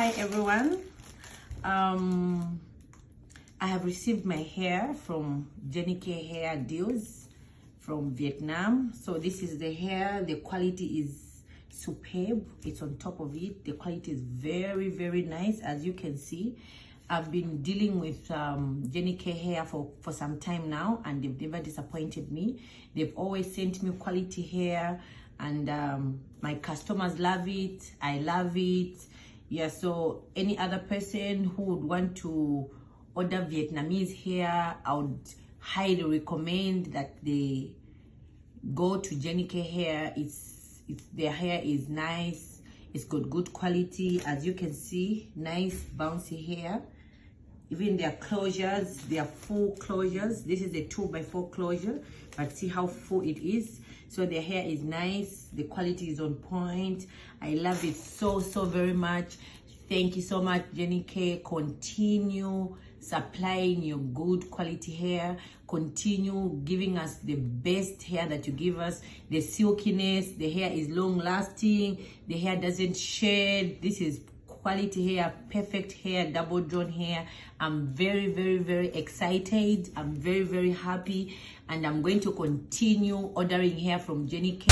Hi everyone. I have received my hair from Jennie Hair Deals from Vietnam. So this is the hair. The quality is superb. It's on top of it. The quality is very, very nice. As you can see, I've been dealing with Jennie hair for some time now, and they've never disappointed me. They've always sent me quality hair, and my customers love it. I love it. Yeah, so any other person who would want to order Vietnamese hair, I would highly recommend that they go to Jennie hair. Their hair is nice. It's got good quality. As you can see, nice bouncy hair. Even their closures, they are full closures. This is a 2x4 closure, but see how full it is. So their hair is nice. The quality is on point. I love it so very much. Thank you so much, Jennie K. Continue supplying your good quality hair. Continue giving us the best hair that you give us. The silkiness, the hair is long lasting. The hair doesn't shed. This is quality hair, perfect hair, double drawn hair. I'm very excited. I'm very happy, and I'm going to continue ordering hair from Jennie K.